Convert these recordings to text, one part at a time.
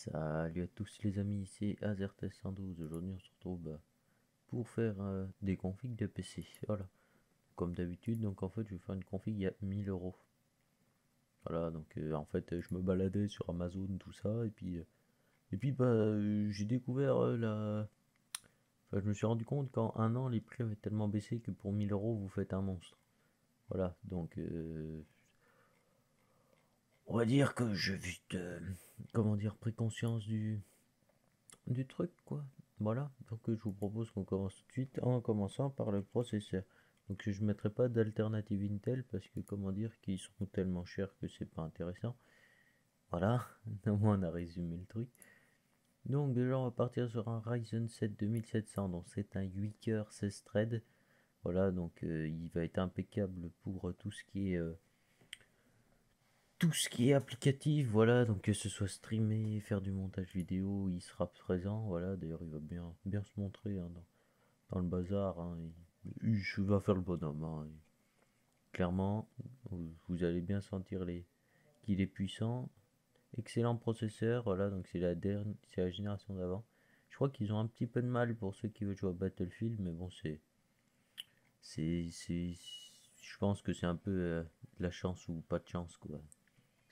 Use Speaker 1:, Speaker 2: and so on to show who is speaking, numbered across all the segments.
Speaker 1: Salut à tous les amis, c'est AZRT112. Aujourd'hui on se retrouve pour faire des configs de PC. Voilà, comme d'habitude, donc en fait je vais faire une config à 1000 euros. Voilà, donc en fait je me baladais sur Amazon, tout ça, et puis j'ai découvert Enfin, je me suis rendu compte qu'en un an les prix avaient tellement baissé que pour 1000 euros vous faites un monstre. Voilà, donc on va dire que je vite, comment dire, pris conscience du truc, quoi. Voilà, donc je vous propose qu'on commence tout de suite en commençant par le processeur. Donc je ne mettrai pas d'alternative Intel parce que comment dire qu'ils sont tellement chers que c'est pas intéressant. Voilà, au moins on a résumé le truc. Donc déjà on va partir sur un Ryzen 7 2700, donc c'est un 8 coeurs 16 threads. Voilà, donc il va être impeccable pour tout ce qui est applicatif, voilà, donc que ce soit streamer, faire du montage vidéo, il sera présent, voilà, d'ailleurs il va bien se montrer hein, dans le bazar, hein, il va faire le bonhomme, hein, clairement, vous allez bien sentir qu'il est puissant, excellent processeur, voilà, donc c'est la génération d'avant. Je crois qu'ils ont un petit peu de mal pour ceux qui veulent jouer à Battlefield, mais bon, je pense que c'est un peu de la chance ou pas de chance, quoi.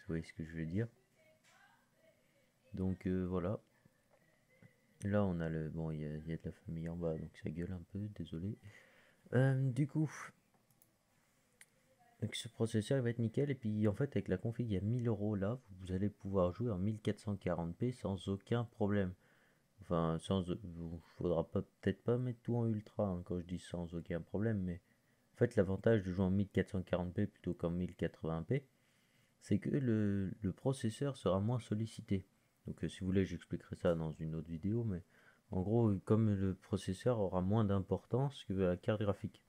Speaker 1: Vous voyez ce que je veux dire? Donc voilà. Là, on a le. Bon, il y a de la famille en bas, donc ça gueule un peu, désolé. Du coup, donc ce processeur il va être nickel. Et puis en fait, avec la config à 1000 euros là, vous allez pouvoir jouer en 1440p sans aucun problème. Enfin, faudra peut-être pas mettre tout en ultra hein, quand je dis sans aucun problème. Mais en fait, l'avantage de jouer en 1440p plutôt qu'en 1080p, c'est que le processeur sera moins sollicité. Donc si vous voulez, j'expliquerai ça dans une autre vidéo, mais en gros, comme le processeur aura moins d'importance que la carte graphique.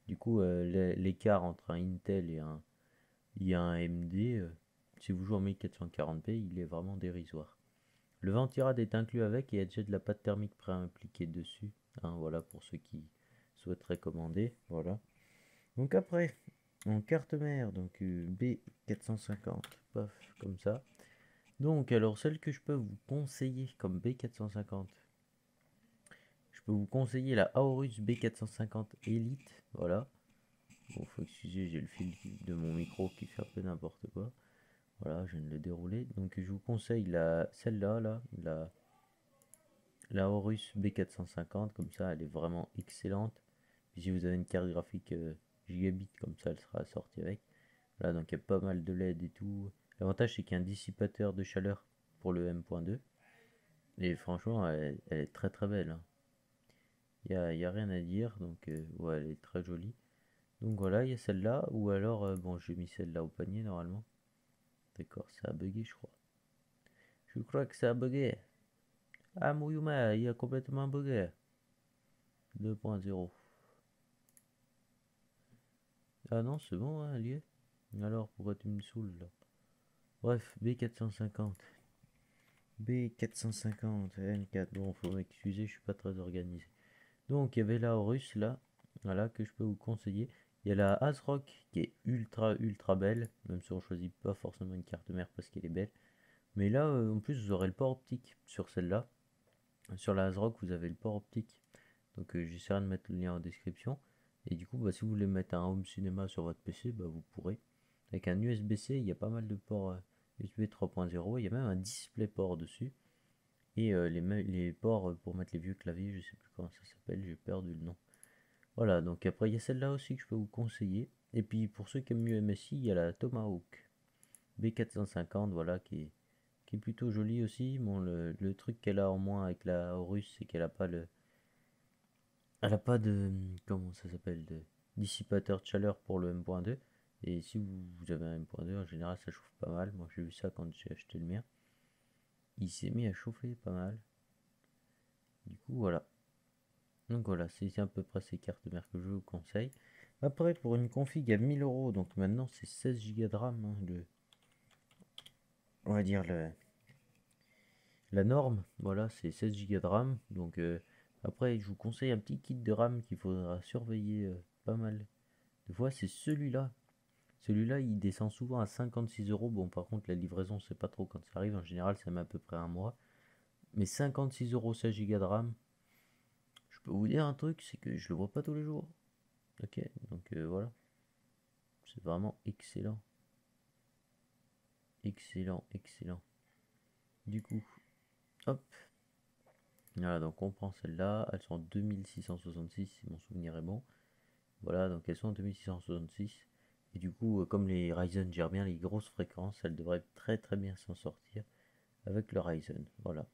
Speaker 1: Du coup, l'écart entre un Intel et un AMD, si vous jouez en 1440p, il est vraiment dérisoire. Le ventirad est inclus avec et il y a déjà de la pâte thermique pré-impliquée dessus. Hein, voilà pour ceux qui souhaiteraient commander. Voilà. Donc après, en carte mère, donc B450, paf, comme ça. Donc alors celle que je peux vous conseiller comme B450, je peux vous conseiller la Aorus B450 Elite, voilà. Bon, faut excuser, j'ai le fil de mon micro qui fait un peu n'importe quoi. Voilà, je viens de le dérouler. Donc je vous conseille celle-là, la Aorus B450, comme ça elle est vraiment excellente. Puis si vous avez une carte graphique gigabit, comme ça elle sera assortie avec. Là, donc il y a pas mal de LED et tout. L'avantage c'est qu'il y a un dissipateur de chaleur pour le M.2. Et franchement, elle est très très belle, hein. Y a rien à dire, donc ouais, elle est très jolie. Donc voilà, il y a celle-là, ou alors, bon, j'ai mis celle-là au panier normalement. D'accord, ça a bugué, je crois. Je crois que ça a bugué. Ah, Mouyuma, il a complètement bugué. 2.0. Ah non, c'est bon, hein, lié. Alors, pourquoi tu me saoules là? Bref, B450. B450, N4. Bon, faut m'excuser, je suis pas très organisé. Donc, il y avait la Horus là, voilà, que je peux vous conseiller. Il y a la ASRock qui est ultra ultra belle, même si on choisit pas forcément une carte mère parce qu'elle est belle. Mais là, en plus, vous aurez le port optique sur celle-là. Sur la ASRock, vous avez le port optique. Donc, j'essaierai de mettre le lien en description. Et du coup, bah, si vous voulez mettre un home cinéma sur votre PC, bah, vous pourrez. Avec un USB-C, il y a pas mal de ports USB 3.0. Il y a même un display port dessus. Et les ports pour mettre les vieux claviers, je sais plus comment ça s'appelle, j'ai perdu le nom. Voilà, donc après il y a celle-là aussi que je peux vous conseiller. Et puis pour ceux qui aiment mieux MSI, il y a la Tomahawk B450, voilà, qui est plutôt jolie aussi. Bon, le truc qu'elle a en moins avec la Horus, c'est qu'elle a pas elle a pas de, comment ça s'appelle, de dissipateur de chaleur pour le M.2. Et si vous avez un M.2, en général ça chauffe pas mal. Moi j'ai vu ça quand j'ai acheté le mien. Il s'est mis à chauffer pas mal. Du coup voilà. Donc voilà, c'est à peu près ces cartes mères que je vous conseille. Après, pour une config à 1000 euros, donc maintenant c'est 16 Go de RAM, hein, on va dire la norme. Voilà, c'est 16 Go de RAM. Donc après, je vous conseille un petit kit de RAM qu'il faudra surveiller pas mal de fois. C'est celui-là. Celui-là, il descend souvent à 56 euros. Bon, par contre, la livraison, c'est pas trop quand ça arrive. En général, ça met à peu près un mois. Mais 56 euros 16 Go de RAM. Je peux vous dire un truc, c'est que je le vois pas tous les jours. Ok, donc voilà. C'est vraiment excellent. Excellent, excellent. Du coup, hop. Voilà, donc on prend celle-là. Elles sont en 2666 si mon souvenir est bon. Voilà, donc elles sont en 2666. Et du coup, comme les Ryzen gèrent bien les grosses fréquences, elles devraient très très bien s'en sortir avec le Ryzen. Voilà.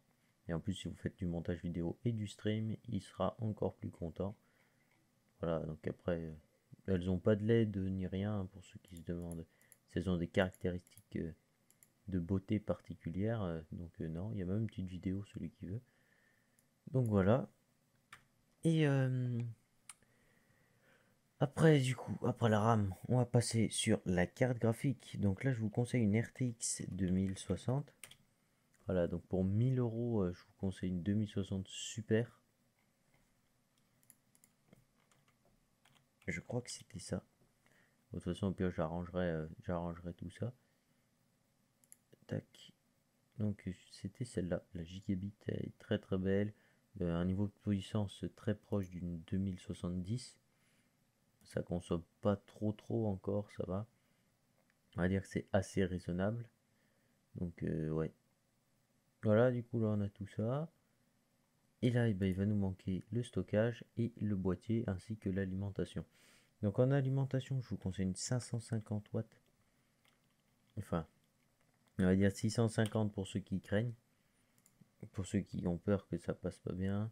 Speaker 1: Et en plus, si vous faites du montage vidéo et du stream, il sera encore plus content. Voilà, donc après, elles n'ont pas de LED ni rien, pour ceux qui se demandent. Elles ont des caractéristiques de beauté particulière. Donc non, il y a même une petite vidéo, celui qui veut. Donc voilà. Et après, du coup, après la RAM, on va passer sur la carte graphique. Donc là, je vous conseille une RTX 2060. Voilà, donc pour 1000 euros, je vous conseille une 2060 Super. Je crois que c'était ça. De toute façon, au pire, j'arrangerai tout ça. Tac. Donc c'était celle-là, la Gigabit, elle est très très belle. Un niveau de puissance très proche d'une 2070. Ça consomme pas trop encore, ça va. On va dire que c'est assez raisonnable. Donc ouais. Voilà, du coup là on a tout ça. Et là, il va nous manquer le stockage et le boîtier ainsi que l'alimentation. Donc en alimentation, je vous conseille une 550 watts. Enfin, on va dire 650 pour ceux qui craignent. Pour ceux qui ont peur que ça passe pas bien.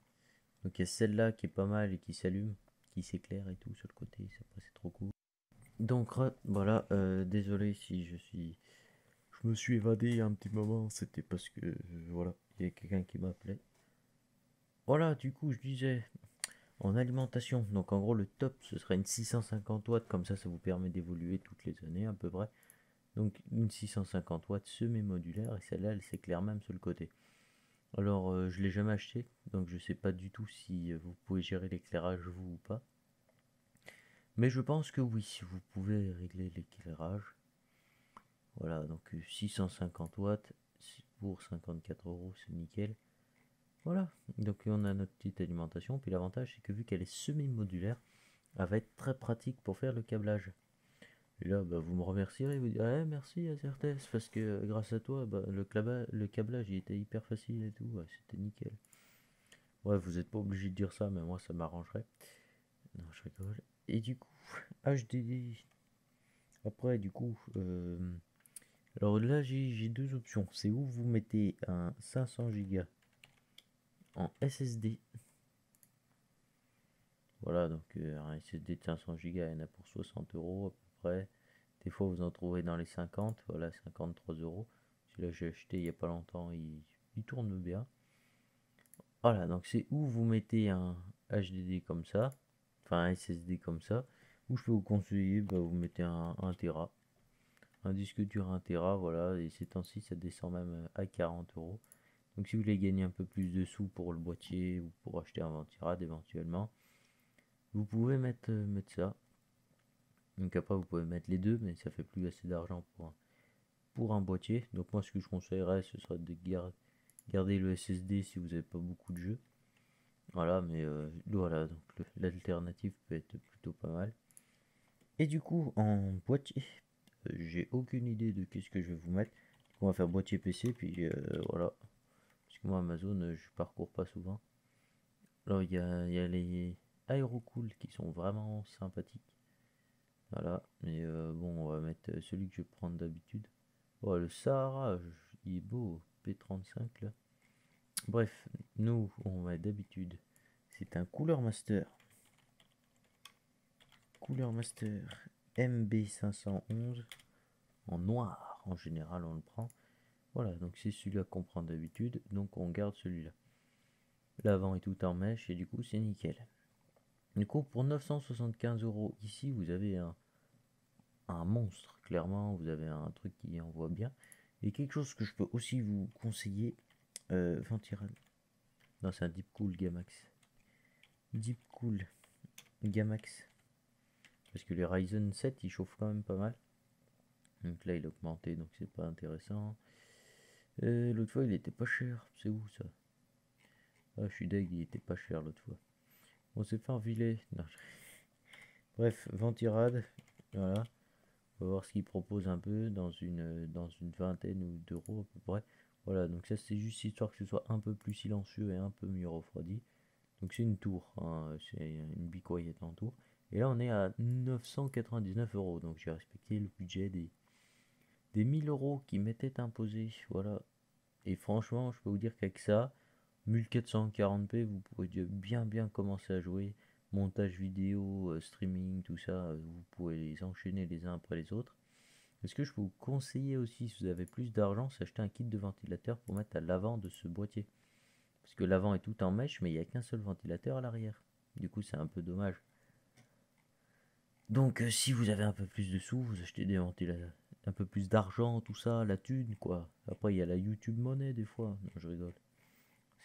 Speaker 1: Donc il y a celle-là qui est pas mal et qui s'allume, qui s'éclaire et tout sur le côté. C'est trop cool. Donc voilà, désolé si je me suis évadé un petit moment. C'était parce que voilà, il y a quelqu'un qui m'appelait. Voilà, du coup, je disais en alimentation. Donc en gros, le top ce serait une 650 watts. Comme ça vous permet d'évoluer toutes les années à peu près. Donc une 650 watts semi-modulaire et celle-là, elle s'éclaire même sur le côté. Alors, je l'ai jamais acheté, donc je sais pas du tout si vous pouvez gérer l'éclairage vous ou pas. Mais je pense que oui, vous pouvez régler l'éclairage. Voilà, donc 650 watts pour 54 euros, c'est nickel. Voilà, donc on a notre petite alimentation. Puis l'avantage, c'est que vu qu'elle est semi-modulaire, elle va être très pratique pour faire le câblage. Et là, bah, vous me remercierez, vous direz merci à Certes, parce que grâce à toi, bah, le câblage il était hyper facile et tout, ouais, c'était nickel. Ouais, vous n'êtes pas obligé de dire ça, mais moi ça m'arrangerait. Non, je rigole. Et du coup, HDD. Après, du coup, alors là j'ai deux options. C'est où vous mettez un 500 Go en SSD. Voilà, donc un SSD de 500 Go, il y en a pour 60 euros à peu près. Des fois, vous en trouvez dans les 50, voilà, 53 euros. Celui-là, j'ai acheté il n'y a pas longtemps, il tourne bien. Voilà, donc c'est où vous mettez un HDD comme ça, enfin un SSD comme ça, ou je peux vous conseiller, bah, vous mettez un Tera, un disque dur 1 Tera, voilà, et ces temps-ci ça descend même à 40 euros. Donc si vous voulez gagner un peu plus de sous pour le boîtier ou pour acheter un ventirad éventuellement, vous pouvez mettre ça. Donc après vous pouvez mettre les deux, mais ça fait plus assez d'argent pour un boîtier. Donc moi ce que je conseillerais ce serait de garder le SSD si vous n'avez pas beaucoup de jeux. Voilà, mais voilà, donc l'alternative peut être plutôt pas mal. Et du coup, en boîtier, j'ai aucune idée de qu'est-ce que je vais vous mettre. On va faire boîtier PC, puis voilà. Parce que moi, Amazon, je parcours pas souvent. Alors, il y a les Aerocool qui sont vraiment sympathiques. Voilà, mais bon, on va mettre celui que je prends d'habitude. Oh, le Sahara, il est beau, P35 là. Bref, nous, on va d'habitude. C'est un Cooler Master. Cooler Master MB511 en noir. En général, on le prend. Voilà, donc c'est celui-là qu'on prend d'habitude. Donc on garde celui-là. L'avant est tout en mèche et du coup, c'est nickel. Du coup, pour 975 euros, ici, vous avez un monstre. Clairement, vous avez un truc qui envoie bien. Et quelque chose que je peux aussi vous conseiller. Ventirad. Non, c'est un Deepcool Gamax. Deepcool Gamax. Parce que les Ryzen 7, ils chauffent quand même pas mal. Donc là, il a augmenté, donc c'est pas intéressant. L'autre fois, il était pas cher. C'est où ça? Ah, je suis deg, il était pas cher l'autre fois. On s'est fait enfiler. Non, bref, Ventirad, voilà. On va voir ce qu'il propose un peu dans une vingtaine ou d'euros à peu près. Voilà, donc ça c'est juste histoire que ce soit un peu plus silencieux et un peu mieux refroidi. Donc c'est une tour, hein, c'est une bicoyette en tour. Et là on est à 999 euros, donc j'ai respecté le budget des 1000 euros qui m'étaient imposés. Voilà. Et franchement, je peux vous dire qu'avec ça, 1440p, vous pouvez bien commencer à jouer. Montage vidéo, streaming, tout ça, vous pouvez les enchaîner les uns après les autres. Est-ce que je peux vous conseiller aussi, si vous avez plus d'argent, s'acheter un kit de ventilateur pour mettre à l'avant de ce boîtier? Parce que l'avant est tout en mèche, mais il n'y a qu'un seul ventilateur à l'arrière. Du coup, c'est un peu dommage. Donc, si vous avez un peu plus de sous, vous achetez des ventilateurs. Un peu plus d'argent, tout ça, la thune, quoi. Après, il y a la YouTube monnaie, des fois. Non, je rigole.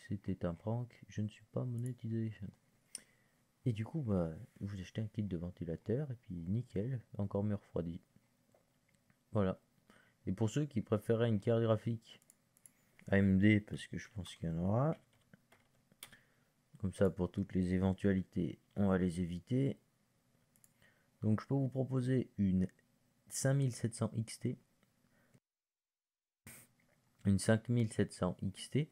Speaker 1: C'était un prank. Je ne suis pas monétisé. Et du coup, bah, vous achetez un kit de ventilateur, et puis nickel, encore mieux refroidi. Voilà. Et pour ceux qui préféraient une carte graphique AMD, parce que je pense qu'il y en aura, comme ça pour toutes les éventualités, on va les éviter. Donc je peux vous proposer une 5700 XT, une 5700 XT,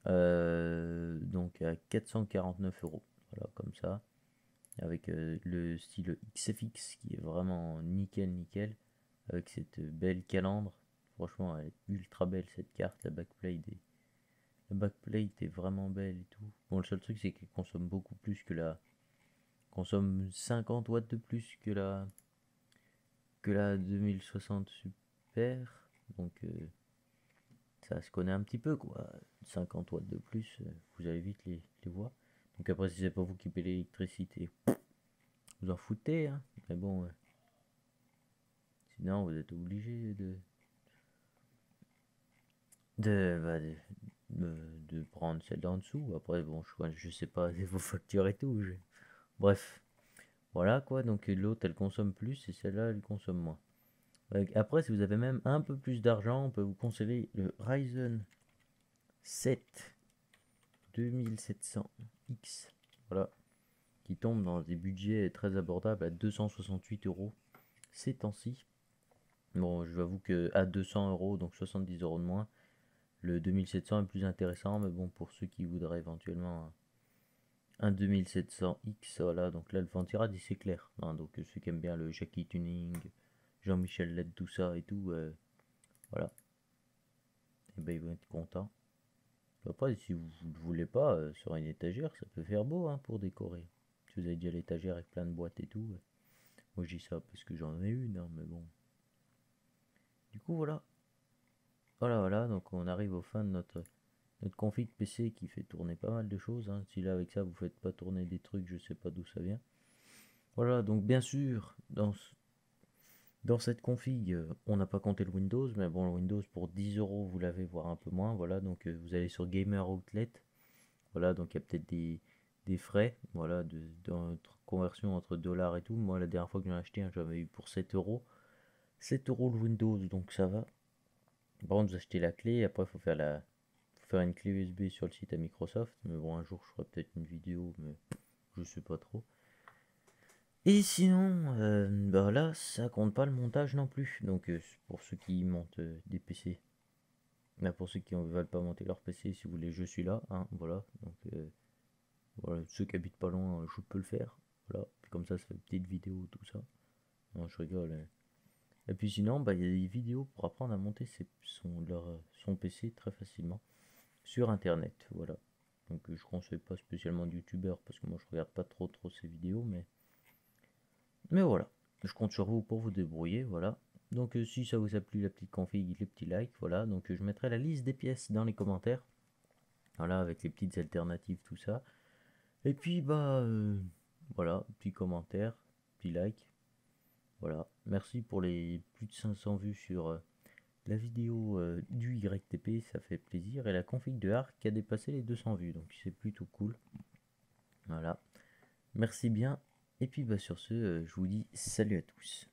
Speaker 1: donc à 449 euros. Voilà, comme ça, avec le style XFX qui est vraiment nickel, avec cette belle calandre. Franchement, elle est ultra belle cette carte, la backplate est vraiment belle et tout. Bon, le seul truc c'est qu'elle consomme beaucoup plus que la, consomme 50 watts de plus que la 2060 Super. Donc ça se connaît un petit peu quoi. 50 watts de plus, vous allez vite les voir. Donc après si c'est pas vous qui payez l'électricité, vous en foutez hein. Mais bon, sinon vous êtes obligé de, bah, de prendre celle d'en dessous. Après bon, je sais pas vos factures et tout. Bref, voilà quoi. Donc l'autre elle consomme plus et celle-là elle consomme moins. Après, si vous avez même un peu plus d'argent, on peut vous conseiller le Ryzen 7 2700X. Voilà, qui tombe dans des budgets très abordables à 268 euros ces temps-ci. Bon, je vous avoue que à 200 euros, donc 70 euros de moins, le 2700 est plus intéressant, mais bon, pour ceux qui voudraient éventuellement un 2700X, voilà, donc là le Ventirad il c'est clair. Hein, donc ceux qui aiment bien le Jackie Tuning, Jean-Michel Led, tout ça et tout, voilà, et ben ils vont être contents. Après, si vous ne voulez pas, sur une étagère, ça peut faire beau hein, pour décorer. Si vous avez déjà l'étagère avec plein de boîtes et tout. Moi, je dis ça parce que j'en ai une, hein, mais bon. Du coup, voilà. Voilà. Donc, on arrive au fin de notre config PC qui fait tourner pas mal de choses. Hein. Si là, avec ça, vous faites pas tourner des trucs, je sais pas d'où ça vient. Voilà, donc bien sûr, dans cette config, on n'a pas compté le Windows, mais bon, le Windows pour 10 euros, vous l'avez, voire un peu moins. Voilà, donc vous allez sur Gamer Outlet. Voilà, donc il y a peut-être des frais, voilà, de conversion entre dollars et tout. Moi, la dernière fois que j'en ai acheté un, j'avais eu pour 7 euros. 7 euros le Windows, donc ça va. Par contre, vous achetez la clé, après, faut faire une clé USB sur le site à Microsoft. Mais bon, un jour, je ferai peut-être une vidéo, mais je sais pas trop. Et sinon, bah là, ça compte pas le montage non plus. Donc, pour ceux qui montent des PC. Là, pour ceux qui ne veulent pas monter leur PC, si vous voulez, je suis là. Hein, voilà. Donc, voilà, ceux qui habitent pas loin, je peux le faire. Voilà. Puis comme ça fait une petite vidéo, tout ça. Non, je rigole. Hein. Et puis sinon, bah, il y a des vidéos pour apprendre à monter son PC très facilement sur internet. Voilà. Donc je conseille pas spécialement de youtubeurs parce que moi je regarde pas trop ces vidéos, mais voilà. Je compte sur vous pour vous débrouiller. Voilà. Donc si ça vous a plu la petite config, les petits likes, voilà. Donc je mettrai la liste des pièces dans les commentaires. Voilà, avec les petites alternatives, tout ça. Et puis bah voilà, petit commentaire, petit like. Voilà, merci pour les plus de 500 vues sur la vidéo du YTP, ça fait plaisir. Et la config de Arc qui a dépassé les 200 vues, donc c'est plutôt cool. Voilà, merci bien. Et puis bah sur ce, je vous dis salut à tous.